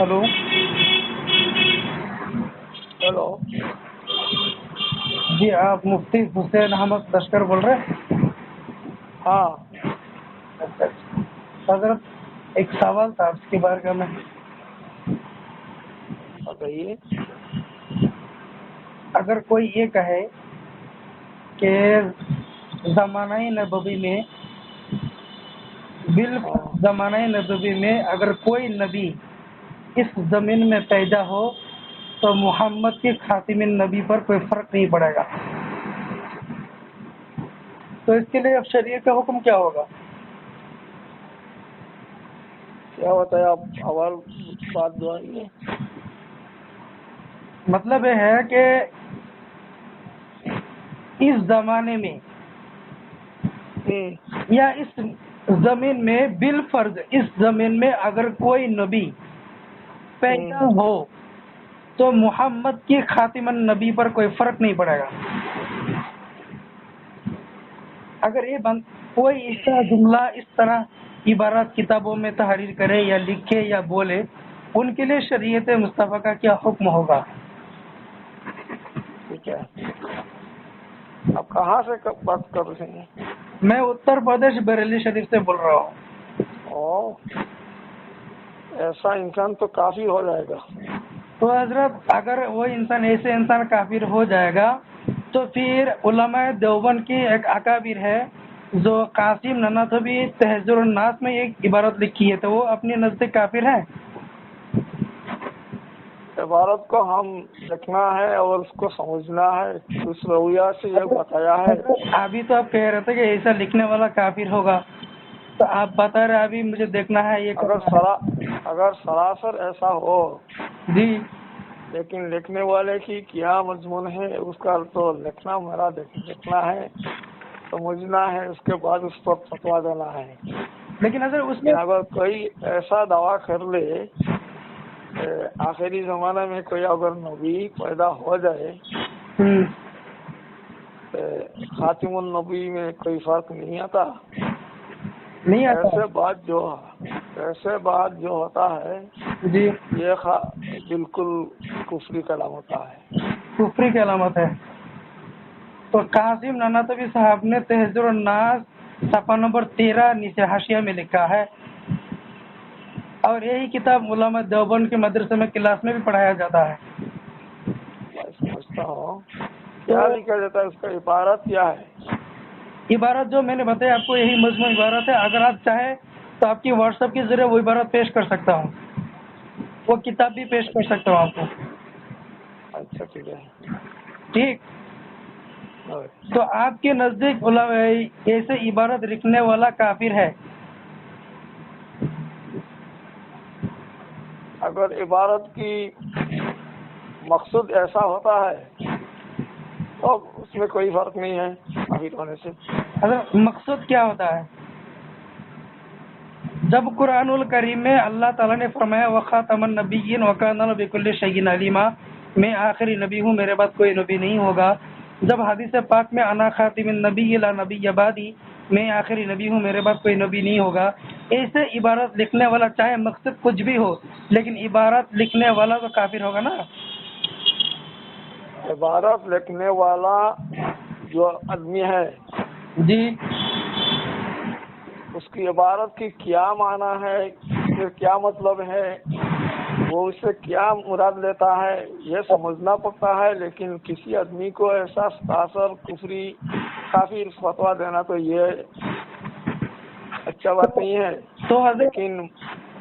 Hello hello, جی، آپ مفتی حسین احمد لشکر بول رہے ہیں؟ ہاں اچھا حضرت، ایک سوال تھا اس کے بارے میں. بتائیے. اگر کوئی یہ کہے کہ زمانہ نبوی میں زمانہ نبوی میں اگر کوئی نبی اس زمین میں پیدا ہو تو محمد کے خاتم النبی پر کوئی فرق نہیں پڑے گا، تو اس کے لیے اب شریعت کا حکم کیا ہوگا؟ کیا بتایا آپ؟ اول بات دہرائیے. مطلب یہ ہے کہ اس زمانے میں یا اس زمین میں بالفرض اس زمین میں اگر کوئی نبی پیدا ہو تو محمد کی خاتم النبی پر کوئی فرق نہیں پڑے گا. اگر یہ کوئی اس طرح جملہ اس طرح عبارات کتابوں میں تحریر کرے یا لکھے یا بولے، ان کے لیے شریعت مصطفیٰ کا کیا حکم ہوگا؟ ٹھیک ہے. آپ کہاں سے بات کر رہے ہیں؟ میں اتر پردیش بریلی شریف سے بول رہا ہوں. ایسا انسان تو کافی ہو جائے گا. تو حضرت، اگر وہ انسان ایسے انسان کافر ہو جائے گا تو پھر علماء دیوبند کی ایک اکابر ہے جو قاسم نناتوی تہذیب الناس میں ایک عبارت لکھی ہے، تو وہ اپنے نزدیک کافر ہے. عبارت کو ہم لکھنا ہے اور اس کو سمجھنا ہے، اس رویہ سے یہ بتایا ہے. ابھی تو آپ کہہ رہے تھے کہ ایسا لکھنے والا کافر ہوگا، تو آپ بتا رہے ابھی مجھے دیکھنا ہے یہ اگر سراسر ایسا ہو جی، لیکن لکھنے والے کی کیا مضمون ہے اس کا تو لکھنا میرا لکھنا ہے، سمجھنا ہے، اس کے بعد اس پر فتویٰ دینا ہے. لیکن اگر کوئی ایسا دعویٰ کر لے آخری زمانے میں کوئی اگر نبی پیدا ہو جائے خاتم النبی میں کوئی فرق نہیں آتا، ایسے بات جو ہوتا ہے جی، یہ بالکل کفری کا علامت ہوتا ہے. کفری کی علامت ہے. تو قاسم نناتوی صاحب نے تہذیب الناس صفحہ نمبر 13 نیچے حاشیہ میں لکھا ہے، اور یہی کتاب علماء دیوبند کے مدرسے میں کلاس میں بھی پڑھایا جاتا ہے. میں سمجھتا ہوں کیا لکھا جاتا ہے، اس کا عبارت کیا ہے؟ عبارت جو میں نے بتایا آپ کو یہی مضمون عبارت ہے. اگر آپ چاہیں تو آپ کی واٹس ایپ کے ذریعے وہ عبارت پیش کر سکتا ہوں، وہ کتاب بھی پیش کر سکتا ہوں آپ کو. اچھا ٹھیک ہے. ٹھیک. تو آپ کے نزدیک ایسے عبارت لکھنے والا کافر ہے؟ اگر عبارت کی مقصود ایسا ہوتا ہے تو اس میں کوئی فرق نہیں ہے کافر ہونے سے. مقصود کیا ہوتا ہے؟ جب قرآن الکریم میں اللہ تعالیٰ نے فرمایا وَخَاتَمَ النَّبِيِّينَ وَكَانَ بِكُلِّ شَيْءٍ عَلِيمًا، میں آخری نبی ہوں، میرے بعد کوئی نبی نہیں ہوگا. جب حدیث پاک میں انا خاتم النبی لا نبی بعدی، میں آخری نبی ہوں، میرے بعد کوئی نبی نہیں ہوگا، ایسے عبارت لکھنے والا چاہے مقصد کچھ بھی ہو لیکن عبارت لکھنے والا تو کافر ہوگا نا. عبارت لکھنے والا جو آدمی ہے جی، اس کی عبارت کی کیا معنی ہے، پھر کیا مطلب ہے، وہ اس سے کیا مراد لیتا ہے یہ سمجھنا پڑتا ہے. لیکن کسی آدمی کو ایسا سراسر کفری کافی فتویٰ دینا تو یہ اچھا بات نہیں ہے.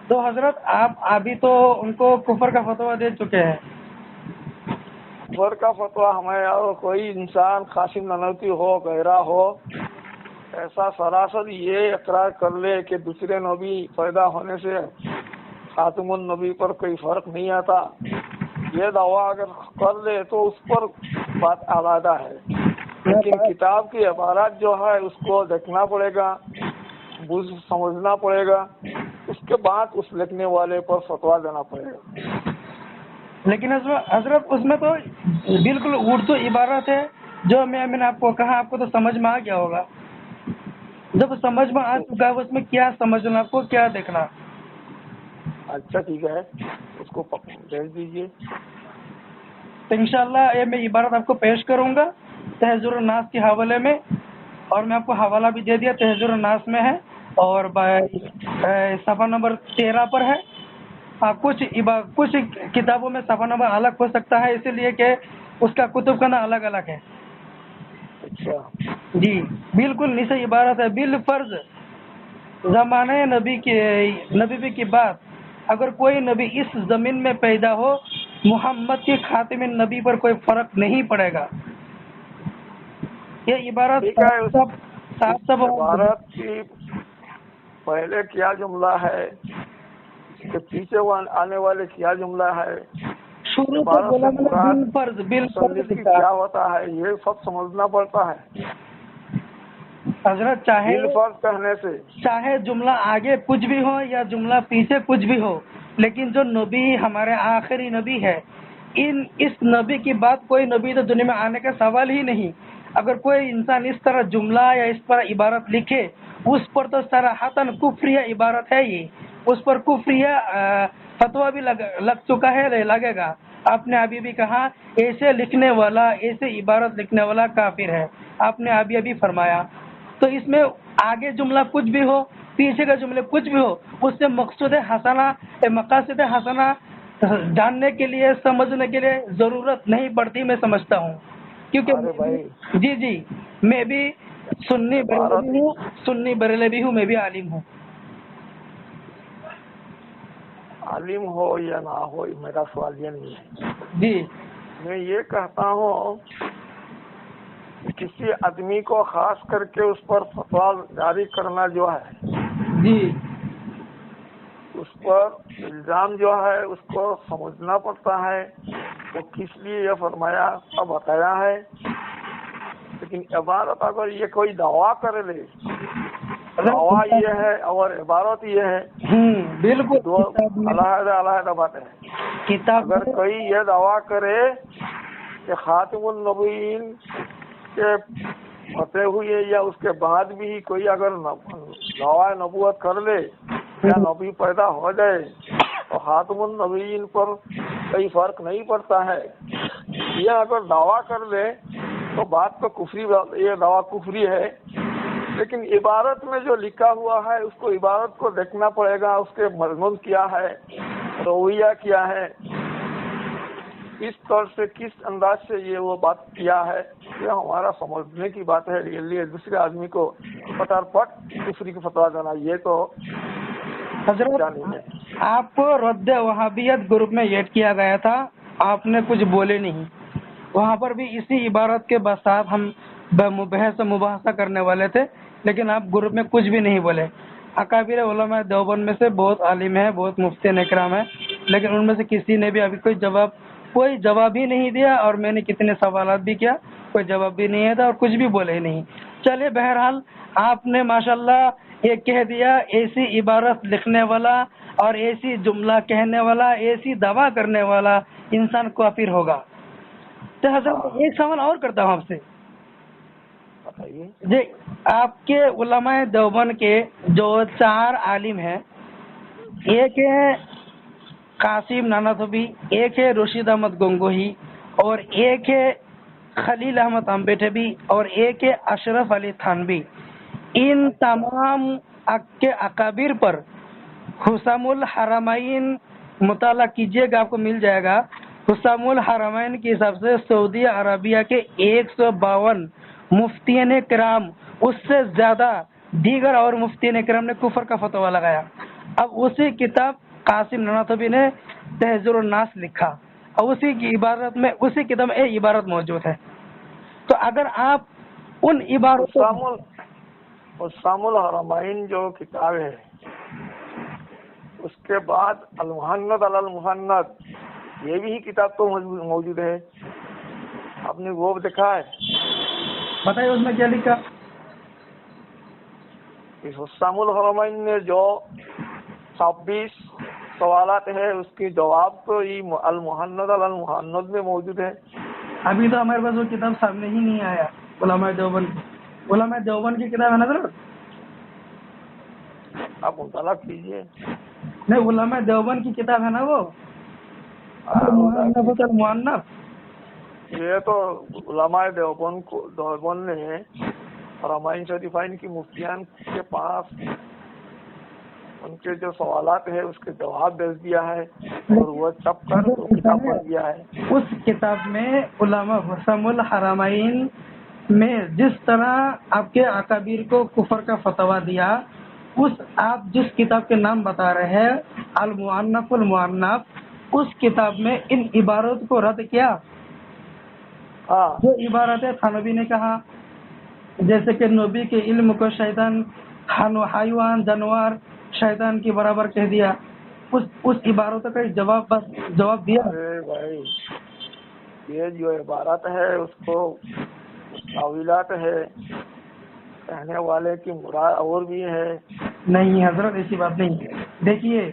تو حضرت آپ ابھی تو ان کو کفر کا فتویٰ دے چکے ہیں. کفر کا فتویٰ ہمیں اور کوئی انسان قاسم نناتوی ہو غیرہ ہو ایسا سراسر یہ اقرار کر لے کہ دوسرے نبی پیدا ہونے سے خاتم النبی پر کوئی فرق نہیں آتا، یہ دعویٰ اگر کر لے تو اس پر بات علیحدہ ہے. لیکن کتاب کی عبارات جو ہے اس کو دیکھنا پڑے گا، سمجھنا پڑے گا، اس کے بعد اس لکھنے والے پر فتویٰ دینا پڑے گا. لیکن حضرت اس میں تو بالکل اردو عبارت ہے جو میں نے آپ کو کہا، آپ کو تو سمجھ میں آ گیا ہوگا. جب سمجھ میں آ چکا ہے اس میں کیا سمجھنا، آپ کو کیا دیکھنا. اچھا ٹھیک ہے. اس کو بھیج دیجیے. تو انشاءاللہ یہ میں عبارت آپ کو پیش کروں گا تہذر الناس کے حوالے میں، اور میں آپ کو حوالہ بھی دے دیا، تہذر الناس میں ہے اور صفحہ نمبر 13 پر ہے. ہاں کچھ کتابوں میں صفحہ نمبر الگ ہو سکتا ہے، اسی لیے کہ اس کا کتب کا نا الگ الگ ہے. اچھا جی بالکل نیچے عبارت ہے، بالفرض زمانے نبی کی بات اگر کوئی نبی اس زمین میں پیدا ہو، محمد کے خاتم نبی پر کوئی فرق نہیں پڑے گا. یہ عبارت ٹھیک ہے. صاف عبارت کی پہلے کیا جملہ ہے، اس کے پیچھے آنے والے کیا جملہ ہے، شروع سے عبارت بولا سے میں نے مراد بالفرض مصنف کی لکھا. کیا ہوتا ہے یہ سب سمجھنا پڑتا ہے. حضرت بالفرض کہنے سے چاہے جملہ آگے کچھ بھی ہو یا جملہ پیچھے کچھ بھی ہو، لیکن جو نبی ہمارے آخری نبی ہے، اس نبی کی بات کوئی نبی تو دنیا میں آنے کا سوال ہی نہیں. اگر کوئی انسان اس طرح جملہ یا اس طرح عبارت لکھے، اس پر تو صراحتاً کفریہ عبارت ہے. یہ اس پر کفریہ فتویٰ بھی لگ چکا ہے، لگے گا. آپ نے ابھی بھی کہا ایسے لکھنے والا، ایسے عبارت لکھنے والا کافر ہے، آپ نے ابھی فرمایا. تو اس میں آگے جملہ کچھ بھی ہو، پیچھے کا جملے کچھ بھی ہو، اس سے مقصود حسنہ مقاصد حسنہ جاننے کے لیے، سمجھنے کے لیے ضرورت نہیں پڑتی، میں سمجھتا ہوں. ارے بھائی کیونکہ جی میں بھی سنی بریلوی ہوں، میں بھی عالم ہوں. عالم ہو یا نہ ہو میرا سوال یہ نہیں ہے. جی میں یہ کہتا ہوں کسی آدمی کو خاص کر کے اس پر فتویٰ جاری کرنا جو ہے، جی اس پر الزام جو ہے اس کو سمجھنا پڑتا ہے. وہ کس لیے یہ فرمایا کا بتایا ہے. لیکن عبارت اگر یہ کوئی دعویٰ کر لے، دعویٰ یہ ہے اور عبارت یہ ہے، بالکل دو علیحدہ بات ہے. کتاب اگر کوئی یہ دعویٰ کرے کہ خاتم النبیین کے ہوتے ہوئے یا اس کے بعد بھی کوئی اگر دعویٰ نبوت کر لے یا نبی پیدا ہو جائے تو خاتم النبیین پر کوئی فرق نہیں پڑتا ہے. یہ اگر دعویٰ کر لے تو بات تو کفری، یہ دعویٰ کفری ہے. لیکن عبارت میں جو لکھا ہوا ہے اس کو عبارت کو دیکھنا پڑے گا، اس کے مضمون کیا ہے، رویہ کیا ہے، کس طور سے کس انداز سے یہ وہ بات کیا ہے. یہ ہمارا سمجھنے کی بات ہے. یہ دوسرے آدمی کو پٹ کفری کی فتویٰ دینا یہ تو حضرت نہیں ہے. آپ کو رد وہابیت گروپ میں ایڈ کیا گیا تھا، آپ نے کچھ بولے نہیں. وہاں پر بھی اسی عبارت کے بساتھ ہم بحث و مباحثہ کرنے والے تھے، لیکن آپ گروپ میں کچھ بھی نہیں بولے. اکابر علماء دیوبند میں سے بہت عالم ہیں، بہت مفتیان اکرام ہیں، لیکن ان میں سے کسی نے بھی ابھی کوئی جواب ہی نہیں دیا. اور میں نے کتنے سوالات بھی کیا، کوئی جواب بھی نہیں تھا اور کچھ بھی بولے ہی نہیں. چلیے بہرحال آپ نے ماشاءاللہ یہ کہہ دیا ایسی عبارت لکھنے والا اور ایسی جملہ کہنے والا، ایسی دعویٰ کرنے والا انسان کافر ہوگا. تو حضرت ایک سوال اور کرتا ہوں آپ سے. جی آپ کے علماء دیوبند کے جو 4 عالم ہیں، ایک ہے قاسم نانوتوی، ایک ہے رشید احمد گنگوہی، اور ایک ہے خلیل احمد امبیٹوی، اور ایک ہے اشرف علی تھانوی. ان تمام کے اکابر پر حسام الحرمین مطالعہ کیجیے گا، آپ کو مل جائے گا. حسام الحرمین کے حساب سے سعودی عربیہ کے 152 مفتیان کرام، اس سے زیادہ دیگر اور مفتیان کرام نے کفر کا فتویٰ لگایا. اب اسی کتاب قاسم نانوتوی نے تہذر الناس لکھا، اور اسی کی عبارت میں اسی کتاب میں ایک عبارت موجود ہے. تو اگر آپ ان عبارتوں حسام الحرمین جو کتاب ہے، اس کے بعد المحند علی المحند یہ بھی کتاب تو موجود ہے. آپ نے وہ دیکھا ہے؟ بتائیے اس میں کیا لکھا. اس حسام الحرمین نے جو 26 سوالات ہے اس کی جواب تو یہ المحند علی المحند میں موجود ہے. ابھی تو ہمارے پاس وہ کتاب سامنے ہی نہیں آیا. علماء دیوبند کی کتاب ہے نا سر؟ آپ مطالعہ کیجیے. نہیں، علماء دیوبند کی کتاب ہے نا وہ. المؤنف المؤنف یہ تو علماء دیوبند نے حرمین شریفین کی مفتیان کے پاس ان کے جو سوالات ہیں اس کے جواب بھیج دیا ہے اور وہ چھپ کر کتاب بن گیا ہے. اس کتاب میں علماء حسم الحرمین میں جس طرح آپ کے اکابر کو کفر کا فتویٰ دیا، آپ جس کتاب کے نام بتا رہے ہیں المؤنف المؤنف، اس کتاب میں ان عبارت کو رد کیا. جو عبارتیں تھانوی نے کہا، جیسے کہ نبی کے علم کو شیطان، حیوان جانور شیطان کے برابر کہہ دیا، اس عبارتوں کا جواب دیا. ارے بھائی، یہ جو عبارت ہے اس کو تعویلات ہے، کہنے والے کی مراد اور بھی ہے. نہیں حضرت، ایسی بات نہیں. دیکھیے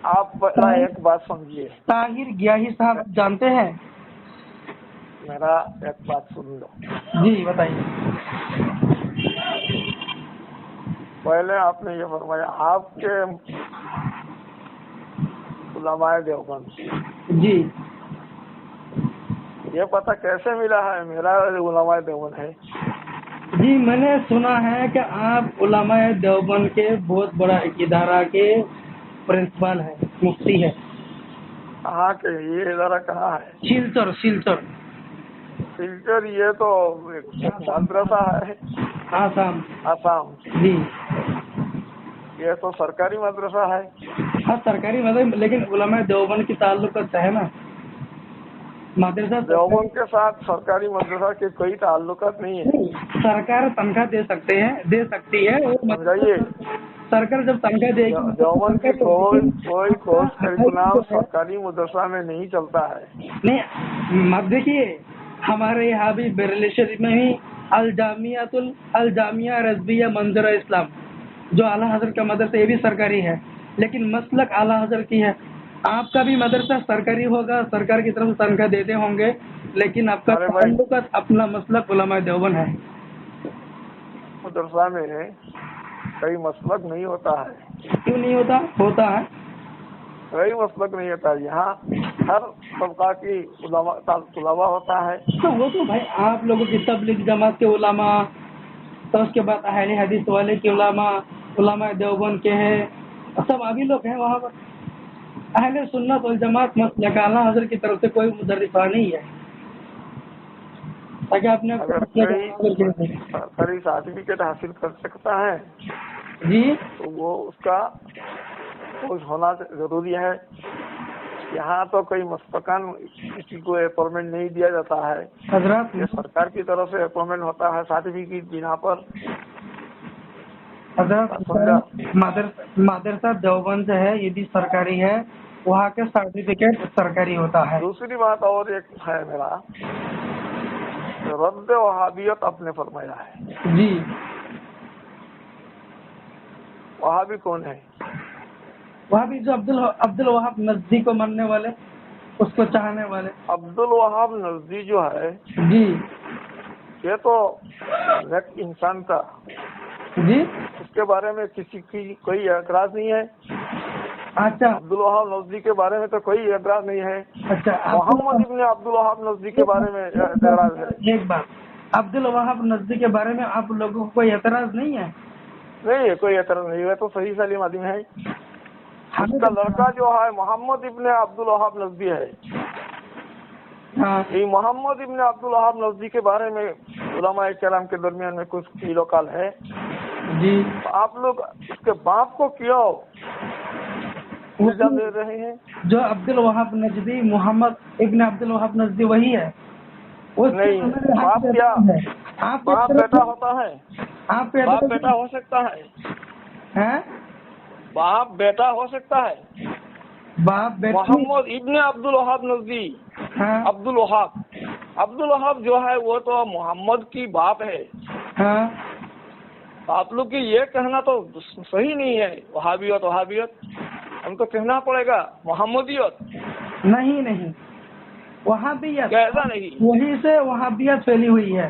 آپ پہلا ایک بات سمجھیے. طاہر گیاہی صاحب جانتے ہیں؟ میرا ایک بات سن لو. جی بتائیے. پہلے آپ نے یہ فرمایا آپ کے علماء دیوبند، جی یہ پتہ کیسے ملا ہے میرا علماء دیوبند ہے؟ جی میں نے سنا ہے کہ آپ علماء دیوبند کے بہت بڑا ایک ادارہ کے پرنسپل ہے، مفتی ہے. کہاں کے؟ یہ ادارہ کہاں ہے؟ سلچر. یہ تو مدرسہ ہے. آسام. جی یہ تو سرکاری مدرسہ ہے. ہاں سرکاری مدرسہ، لیکن علماء دیوبند کی تعلقات ہے نا. مدرسہ دیوبند کے ساتھ سرکاری مدرسہ کے کوئی تعلقات نہیں ہے. سرکار تنخواہ دے سکتی ہے. سمجھائیے، سرکار جب تنخواہ دے گی دیوبند کی کوئی کورس کریکولم سرکاری مدرسہ میں نہیں چلتا ہے. نہیں مت دیکھیے، ہمارے یہاں بھی بریلی شریف میں ہی الجامعہ رضویہ منظر اسلام جو اعلیٰ حضرت کا مدرسہ، یہ بھی سرکاری ہے لیکن مسلک اعلیٰ حضرت کی ہے. آپ کا بھی مدرسہ سرکاری ہوگا، سرکار کی طرف سے تنخواہ دیتے ہوں گے، لیکن آپ کا تعلقات اپنا مسلک علماء دیوبند ہے. مدرسہ میں کئی مسلک نہیں ہوتا ہے. کیوں نہیں ہوتا؟ ہوتا ہے. کوئی مسلک نہیں ہوتا. یہاں ہر طبقہ کی طلباء ہوتا ہے. وہ تو بھائی آپ لوگوں کی تبلیغ جماعت کے علماء، تو اس کے بعد اہل حدیث والے کے علماء دیوبند کے ہیں، سب ابھی لوگ ہیں وہاں پر. اہل سنت والجماعت مسلک اعلیٰ حضرت کی طرف سے کوئی مدرسہ نہیں ہے. تاکہ آپ نے سرکاری سرٹیفکیٹ حاصل کر سکتا ہے جی تو وہ اس کا کچھ ہونا ضروری ہے. یہاں تو کوئی مستقل کسی کو اپائنٹمنٹ نہیں دیا جاتا ہے. حضرات یہ سرکار کی طرف سے اپائنٹمنٹ ہوتا ہے سرٹیفکیٹ بنا پر. حضرت مدرسہ دیوبند جو ہے یہ بھی سرکاری ہے، وہاں کے سرٹیفکیٹ سرکاری ہوتا ہے. دوسری بات اور ایک ہے میرا، رد وہابیت آپ نے فرمایا ہے. جی وہابی کون ہے؟ وہابی جو عبد الوہاب نزدی کو ماننے والے، اس کو چاہنے والے. عبد الوہاب نزدی جو ہے جی یہ تو ایک انسان تھا. جی اس کے بارے میں کسی کی کوئی اعتراض نہیں ہے. اچھا عبد الوہاب نزدی کے بارے میں تو کوئی اعتراض نہیں ہے. اچھا محمد ابن عبد الوہاب نزدی کے بارے میں اعتراض ہے. ایک بات، عبد الوہاب نزدی کے بارے میں آپ لوگوں کو کوئی اعتراض نہیں ہے؟ نہیں ہے، کوئی اعتراض نہیں ہے. تو صحیح سلیم آدمی ہے. اس کا لڑکا جو ہے محمد ابن عبد الوہاب نزدی ہے. یہ محمد ابن عبد الوہاب نزدی کے بارے میں علماء کرام کے درمیان میں کچھ قیل و قال ہے. جی آپ لوگ اس کے باپ کو کیوں الزام دے رہے ہیں؟ جو عبد الوہاب نجدی، محمد ابن عبد الوہاب نجدی وہی ہے. نہیں، باپ کیا باپ بیٹا ہوتا ہے؟ باپ بیٹا ہو سکتا ہے؟ باپ بیٹا ہو سکتا ہے؟ باپ بیٹا محمد ابن عبد الوہاب نزدی عبد الوہاب جو ہے وہ تو محمد کی باپ ہے. آپ لوگ کی یہ کہنا تو صحیح نہیں ہے. وہابیت ہم کو کہنا پڑے گا محمدیت. نہیں وہابیت کیسا نہیں؟ وہی سے وہابیت پھیلی ہوئی ہے.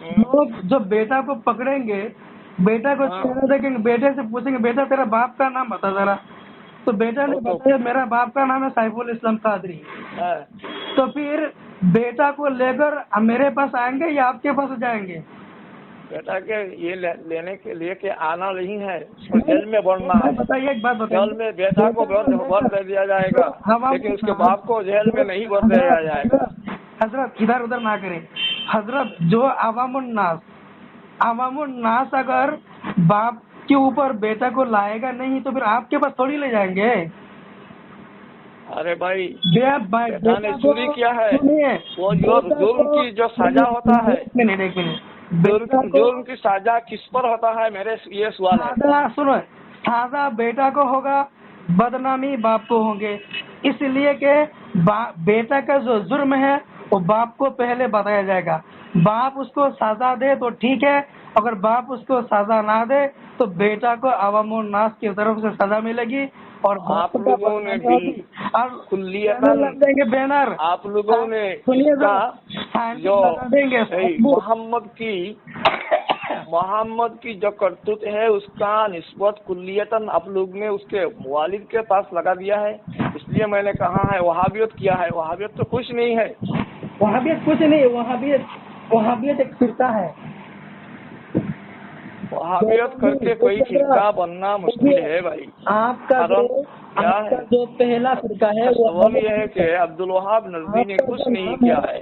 لوگ جو بیٹا کو پکڑیں گے، بیٹا کو چہرہ دیکھیں گے، بیٹے سے پوچھیں گے بیٹا تیرا باپ کا نام بتا ذرا، تو بیٹا نے بتایا میرا باپ کا نام ہے سیف الاسلام قادری، تو پھر بیٹا کو لے کر میرے پاس آئیں گے یا آپ کے پاس جائیں گے؟ بیٹا کے یہ لینے کے لے کے آنا نہیں ہے، اس کو جیل میں بڑھنا ہے۔ بتائیے ایک بات بتائیے، جیل میں بیٹا کو بھر دے دیا جائے گا، لیکن اس کے باپ کو جیل میں نہیں بھر دیا جائے گا۔ حضرت ادھر ادھر نہ کریں حضرت، جو عوام الناس اگر باپ کے اوپر بیٹا کو لائے گا نہیں تو پھر آپ کے پاس تھوڑی لے جائیں گے۔ ارے بھائی، بیٹا نے چوری کیا ہے، وہ جرم کی جو سزا ہوتا ہے، ایک منٹ جرم کی سزا کس پر ہوتا ہے، میرے یہ سوال ہے۔ سنو، سزا بیٹا کو ہوگا، بدنامی باپ کو ہوں گے، اس لیے کہ بیٹا کا جو جرم ہے وہ باپ کو پہلے بتایا جائے گا، باپ اس کو سزا دے تو ٹھیک ہے، اگر باپ اس کو سزا نہ دے تو بیٹا کو عوام الناس کی طرف سے سزا ملے گی، اور آپ لوگوں نے بینر آپ لوگوں نے جو محمد کی جو کرتوت ہے اس کا نسبت کلیتاً آپ لوگ نے اس کے والد کے پاس لگا دیا ہے، اس لیے میں نے کہا ہے وہابیت کیا ہے۔ وہابیت تو کچھ نہیں ہے، وہابیت کچھ نہیں، وہابیت ایک فرقہ ہے۔ وہابیت کر کے کوئی فرقہ بننا مشکل ہے بھائی۔ آپ کا جو پہلا فرقہ ہے وہ یہ ہے کہ عبدالوہاب نظوی نے کچھ نہیں کیا ہے،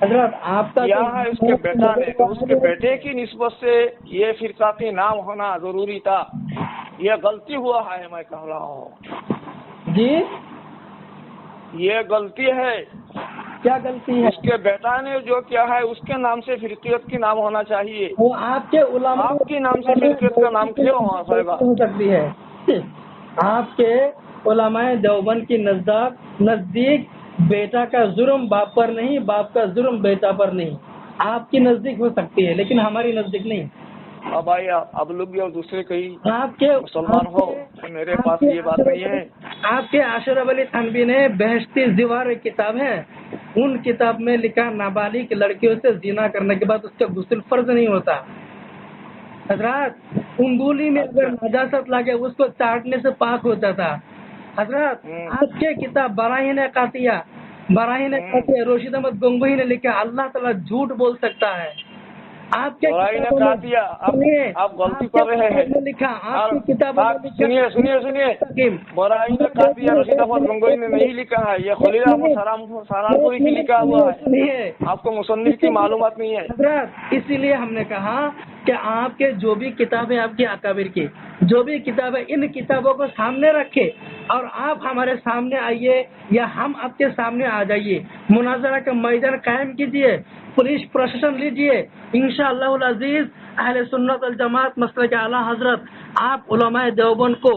حضرت آپ کا کیا ہے اس کے بیٹا نے، تو اس کے بیٹے کی نسبت سے یہ فرقاتی نام ہونا ضروری تھا، یہ غلطی ہوا ہے، میں کہہ رہا ہوں جی یہ غلطی ہے۔ کیا غلطی ہے؟ اس کے بیٹا نے جو کیا ہے اس کے نام سے فرقیت کی نام ہونا چاہیے، وہ آپ کے علماء آپ کے نام سے فرقیت کا نام کیوں ہو سکتی ہے؟ آپ کے علماء دیوبند کی نزدیک بیٹا کا جرم باپ پر نہیں، باپ کا جرم بیٹا پر نہیں، آپ کی نزدیک ہو سکتی ہے لیکن ہماری نزدیک نہیں۔ اب بھائی اب لوگ اور دوسرے کئی آپ کے مسلمان ہو، میرے پاس یہ بات نہیں ہے۔ آپ کے اشرف علی تھانوی نے بہشتی زیور ایک کتاب ہے، ان کتاب میں لکھا نابالغ لڑکیوں سے زنا کرنے کے بعد اس کا غسل فرض نہیں ہوتا۔ حضرات انگولی میں اگر نجاست لگے اس کو چاٹنے سے پاک ہوتا تھا۔ حضرات آپ کے کتاب براہین قاطعہ رشید احمد گنگوہی نے لکھا اللہ تعالیٰ جھوٹ بول سکتا ہے۔ آپ کے آپ غلطی کر رہے ہیں، لکھا آپ کی کتاب سنیے براہین قاطعہ رشید احمد گنگوہی نے نہیں لکھا ہے، یہ خلیل احمد سہارنپوری کی لکھا ہوا ہے، آپ کو مصنف کی معلومات نہیں ہے۔ حضرات اسی لیے ہم نے کہا کہ آپ کے جو بھی کتابیں، آپ کے اکابر کی جو بھی کتابیں، ان کتابوں کو سامنے رکھے اور آپ ہمارے سامنے آئیے یا ہم آپ کے سامنے آ جائیے، مناظرہ کا میدان قائم کیجیے، پولیس پروشیشن لیجیے، انشاءاللہ العزیز اہل سنت والجماعت مسلک اعلیٰ حضرت آپ علماء دیوبند کو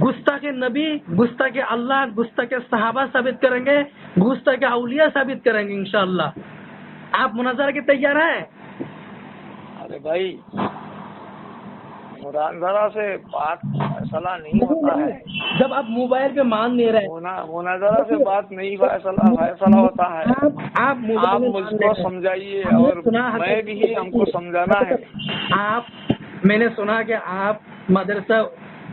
گستاخ نبی، گستاخ اللہ، گستاخ صحابہ ثابت کریں گے، گستاخ اولیاء ثابت کریں گے انشاءاللہ۔ آپ مناظرہ کے تیار ہیں؟ ارے بھائی مناظرہ سے بات فیصلہ نہیں ہوتا ہے، جب آپ موبائل پہ مان نہیں رہے، مناظرہ سے بات نہیں فیصلہ ہوتا ہے۔ آپ مجھ کو سمجھائیے اور میں بھی ہم کو سمجھانا ہے۔ میں نے سنا کہ آپ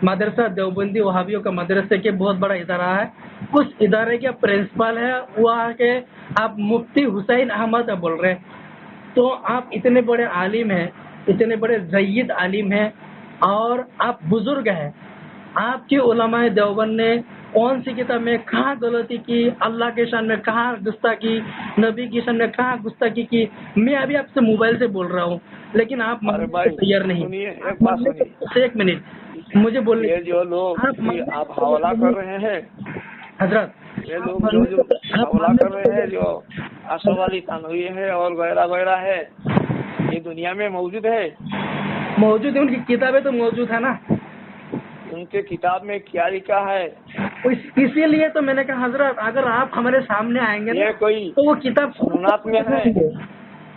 مدرسہ دیوبندی وہابیوں کا مدرسے کے بہت بڑا ادارہ ہے، اس ادارے کے پرنسپل ہے، وہاں کے آپ مفتی حسین احمد بول رہے ہیں، تو آپ اتنے بڑے عالم ہیں، اتنے بڑے زید عالم ہیں اور آپ بزرگ ہیں، آپ کے علماء دیوبند نے کون سی کتاب میں کہاں غلطی کی، اللہ کے شان میں کہاں گستاخی، نبی کی شان میں کہاں گستاخی کی، میں ابھی آپ سے موبائل سے بول رہا ہوں لیکن آپ تیار نہیں۔ ایک منٹ مجھے بولنے، یہ جو لوگ آپ حوالہ کر رہے ہیں حضرت، یہ لوگ جو حوالہ کر رہے ہیں، جو اشرف علی تھانوی ہے اور وغیرہ وغیرہ ہے، یہ دنیا میں موجود ہے، ان کی کتابیں تو موجود ہے نا، ان کے کتاب میں کیا لکھا ہے؟ اسی لیے تو میں نے کہا حضرت اگر آپ ہمارے سامنے آئیں گے یہ کوئی تو وہ کتاب فنونات میں ہے،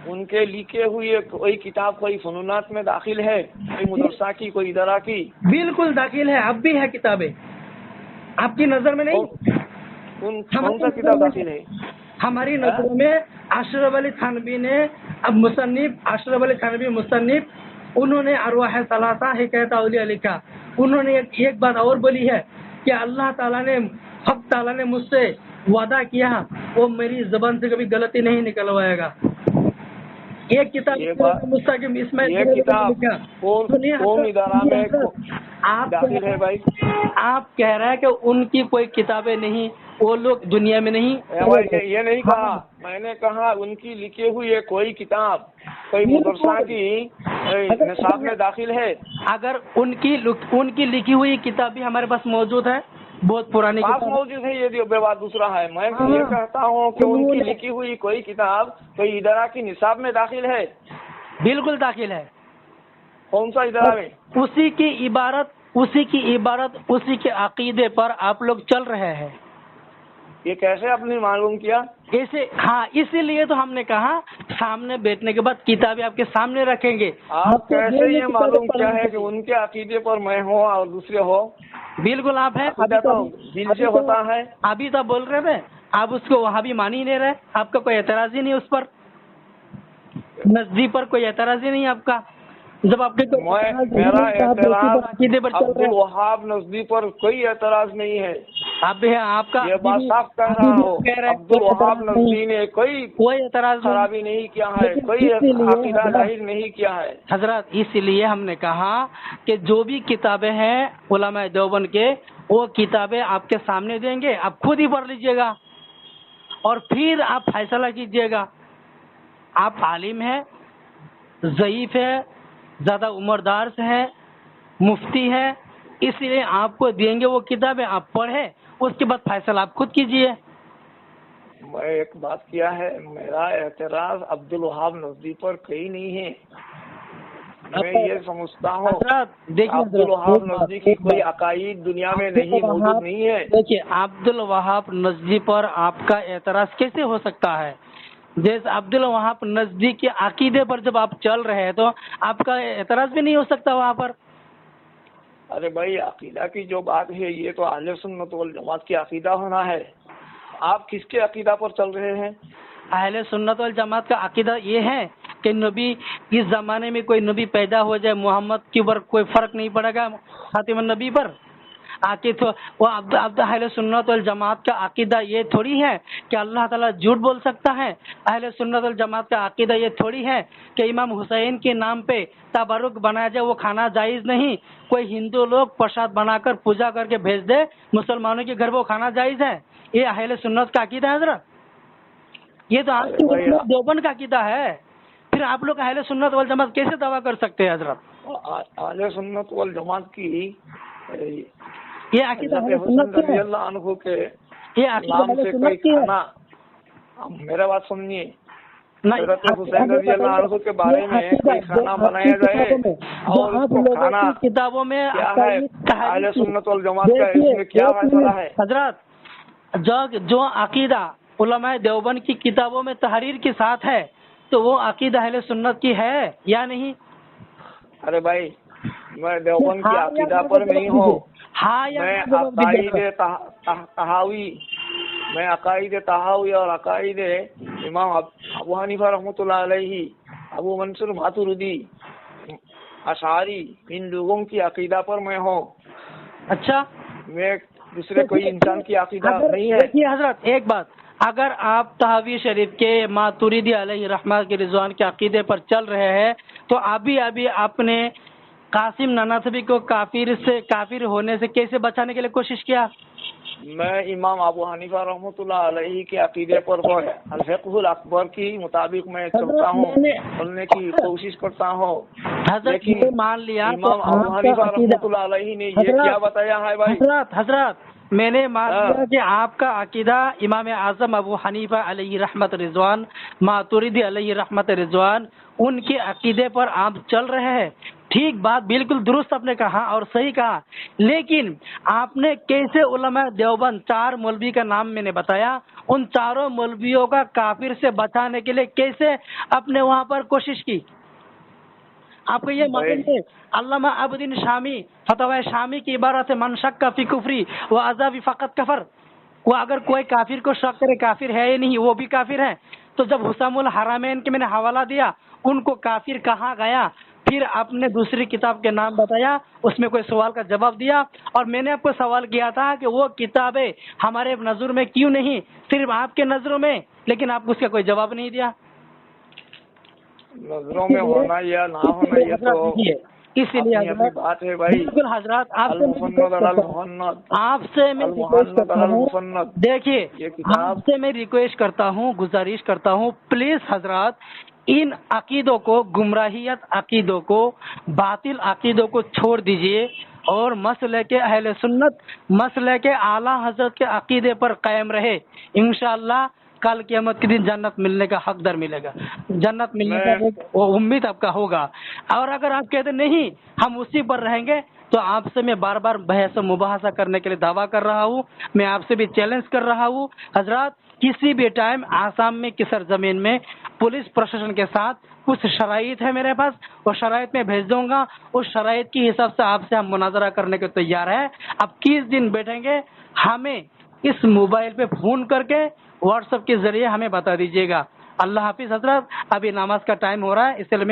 ان کے لکھے ہوئے کوئی کتاب کوئی فنونات میں داخل ہے، کوئی مدرسہ کی، کوئی ادارہ کی؟ بالکل داخل ہے، اب بھی ہے کتابیں آپ کی نظر میں نہیں؟ کون سا کتاب داخل ہے؟ ہماری نظروں میں اشرف علی تھانوی نے اب مصنف اشرف علی تھانوی مصنف انہوں نے ارواح ثلاثہ حکایت اولیاء لکھا. انہوں نے ایک بات اور بولی ہے کہ اللہ تعالیٰ نے حق تعالیٰ نے مجھ سے وعدہ کیا وہ میری زبان سے کبھی غلطی نہیں نکلوائے گا. ایک کتاب مستقیم اس میں یہ کتاب کون ادارہ میں داخل ہے بھائی؟ آپ کہہ رہے ہیں کہ ان کی کوئی کتابیں نہیں، وہ لوگ دنیا میں نہیں. یہ نہیں کہا، میں نے کہا ان کی لکھی ہوئی ہے کوئی کتاب کوئی مدرسہ کی نصاب میں داخل ہے. اگر ان کی لکھی ہوئی کتاب بھی ہمارے پاس موجود ہے، بہت پرانی پاس موجود ہے، یہ بات دوسرا ہے. میں یہ کہتا ہوں کہ ان کی لکھی ہوئی کوئی کتاب کوئی ادارہ کی نصاب میں داخل ہے. بالکل داخل ہے. کون سا ادارہ میں؟ اسی کی عبارت اسی کے عقیدے پر آپ لوگ چل رہے ہیں. یہ کیسے آپ نے معلوم کیا؟ ایسے ہاں، اسی لیے تو ہم نے کہا سامنے بیٹھنے کے بعد کتابیں آپ کے سامنے رکھیں گے. آپ کیسے یہ معلوم کیا ہے کہ ان کے عقیدے پر میں ہوں اور دوسرے ہو؟ بالکل آپ ہیں، دل سے ہوتا ہے. ابھی تو بول رہے تھے آپ اس کو وہاں بھی مان ہی نہیں رہے. آپ کا کوئی اعتراض ہی نہیں اس پر، نزدیک پر کوئی اعتراض ہی نہیں آپ کا. جب آپ کے میرا اعتراض عبدالوہاب نزدی پر کوئی اعتراض نہیں ہے. آپ کا یہ بات صاف کہہ رہا ہوں، عبدالوہاب نزدی نے کوئی اعتراض خرابی نہیں کیا ہے، کوئی عقیدہ ظاہر نہیں کیا ہے. حضرات اس لیے ہم نے کہا کہ جو بھی کتابیں ہیں علماء دیوبند کے، وہ کتابیں آپ کے سامنے دیں گے، آپ خود ہی پڑھ لیجئے گا اور پھر آپ فیصلہ کیجئے گا. آپ عالم ہیں، ضعیف ہے، زیادہ عمردار سے ہے، مفتی ہے، اس لیے آپ کو دیں گے وہ کتابیں، آپ پڑھیں، اس کے بعد فیصلہ آپ خود کیجئے. میں ایک بات کیا ہے، میرا اعتراض عبدالوہاب نزدی پر کئی نہیں ہے. میں یہ سمجھتا ہوں عبدالوہاب نزدی کی کوئی عقائد دنیا میں نہیں موجود نہیں ہے. دیکھیے عبدالوہاب نزدی پر آپ کا اعتراض کیسے ہو سکتا ہے؟ جیسے عبدالوہاب نزدی کے عقیدے پر جب آپ چل رہے ہیں تو آپ کا اعتراض بھی نہیں ہو سکتا وہاں پر. ارے بھائی عقیدہ کی جو بات ہے یہ تو اہل سنت والجماعت کی عقیدہ ہونا ہے. آپ کس کے عقیدہ پر چل رہے ہیں؟ اہل سنت والجماعت کا عقیدہ یہ ہے کہ نبی اس زمانے میں کوئی نبی پیدا ہو جائے محمد کے اوپر کوئی فرق نہیں پڑے گا خاتم النبی پر. وہ اہل سنت والجماعت کا عقیدہ یہ تھوڑی ہے کہ اللہ تعالیٰ جھوٹ بول سکتا ہے. اہل سنت والجماعت کا عقیدہ یہ تھوڑی ہے کہ امام حسین کے نام پہ تبرک بنایا جائے، وہ کھانا جائز نہیں. کوئی ہندو لوگ پرساد بنا کر پوجا کر کے بھیج دے مسلمانوں کے گھر، وہ کھانا جائز ہے. یہ اہل سنت کا عقیدہ ہے حضرت. یہ تو آپ دیوبند کا عقیدہ ہے. پھر آپ لوگ اہل سنت والجماعت کیسے دعویٰ کر سکتے ہیں حضرت؟ اہل سنت والجماعت کی یہ عقیدہ حسن رضی اللہ عنہ کے نام سے کوئی کھانا، میرا بات سنیے، حضرت حسین رضی اللہ عنہ کے بارے میں کوئی کھانا بنایا جائے اور اس کو کھانا کتابوں میں کیا ہے اہل سنت والجماعت کا اس میں کیا فیصلہ ہے؟ حضرت جو عقیدہ علماء دیوبند کی کتابوں میں تحریر کے ساتھ ہے تو وہ عقیدہ اہل سنت کی ہے یا نہیں؟ ارے بھائی میں دیوبند کی عقیدہ پر نہیں ہوں. میں عقائد تحاوی اور عقائد امام ابو حنیفہ رحمۃ اللہ علیہ، ابو منصور ماتوریدی، اشعری، ان لوگوں کی عقیدہ پر میں ہوں. اچھا، میں دوسرے کوئی انسان کی عقیدہ نہیں ہے. حضرت ایک بات، اگر آپ تحاوی شریف کے ماتوریدی علیہ رحمہ کے رضوان کے عقیدے پر چل رہے ہیں تو ابھی آپ نے قاسم نانوتوی کو کافر ہونے سے کیسے بچانے کے لیے کوشش کیا؟ میں امام ابو حنیفہ رحمۃ اللہ علیہ کے عقیدے پر الفقہ الاکبر کی مطابق میں چلتا ہوں، چلنے کی کوشش کرتا ہوں. لیکن مان لیا امام ابو حنیفہ رحمۃ اللہ علیہ نے یہ کیا بتایا ہے بھائی؟ حضرت میں نے مان لیا کہ آپ کا عقیدہ امام اعظم ابو حنیفہ علیہ رحمت رضوان، ماتوریدی علیہ رحمت رضوان، ان کے عقیدے پر آپ چل رہے ہیں. ٹھیک بات، بالکل درست آپ نے کہا اور صحیح کہا. لیکن آپ نے کیسے علماء دیوبند 4 مولوی کا نام میں نے بتایا، ان چاروں مولویوں کا کافر سے بچانے کے لیے کیسے اپنے وہاں پر کوشش کی؟ آپ کو یہ معلوم ہے علامہ عبدالدین شامی فتوی شامی کی عبارت ہے من شک فی کفری و عذابی فقط کفر. وہ اگر کوئی کافر کو شک کرے کافر ہے یا نہیں، وہ بھی کافر ہے. تو جب حسام الحرمین کے میں نے حوالہ دیا ان کو کافر کہا گیا، پھر آپ نے دوسری کتاب کے نام بتایا، اس میں کوئی سوال کا جواب دیا، اور میں نے آپ کو سوال کیا تھا کہ وہ کتابیں ہمارے نظر میں کیوں نہیں، صرف آپ کے نظروں میں، لیکن آپ کو اس کا کوئی جواب نہیں دیا۔ نظروں میں ہونا یا نہ ہونا یہ تو اس لیے اپنی بات ہے بھائی۔ بالکل حضرات، آپ سے میں ریکویسٹ کرتا ہوں، دیکھیے آپ سے میں ریکویسٹ کرتا ہوں، گزارش کرتا ہوں، پلیز حضرات ان عقیدوں کو، گمراہیت عقیدوں کو، باطل عقیدوں کو چھوڑ دیجئے اور مسلک اہل سنت، مسلک اعلیٰ حضرت کے عقیدے پر قائم رہے، انشاءاللہ کل قیامت کے دن جنت ملنے کا حقدار ملے گا، جنت ملنے کا وہ امید آپ کا ہوگا۔ اور اگر آپ کہتے نہیں ہم اسی پر رہیں گے تو آپ سے میں بار بار بحث و مباحثہ کرنے کے لیے دعویٰ کر رہا ہوں، میں آپ سے بھی چیلنج کر رہا ہوں حضرات، کسی بھی ٹائم آسام میں کسی زمین میں پولیس پروشن کے ساتھ کچھ شرائط ہے میرے پاس، وہ شرائط میں بھیج دوں گا، اس شرائط کی حساب سے آپ سے ہم مناظرہ کرنے کے تیار ہے۔ اب کس دن بیٹھیں گے ہمیں اس موبائل پہ فون کر کے واٹس ایپ کے ذریعے ہمیں بتا دیجیے گا۔ اللہ حافظ حضرات، ابھی نماز کا ٹائم ہو رہا ہے، اس لیے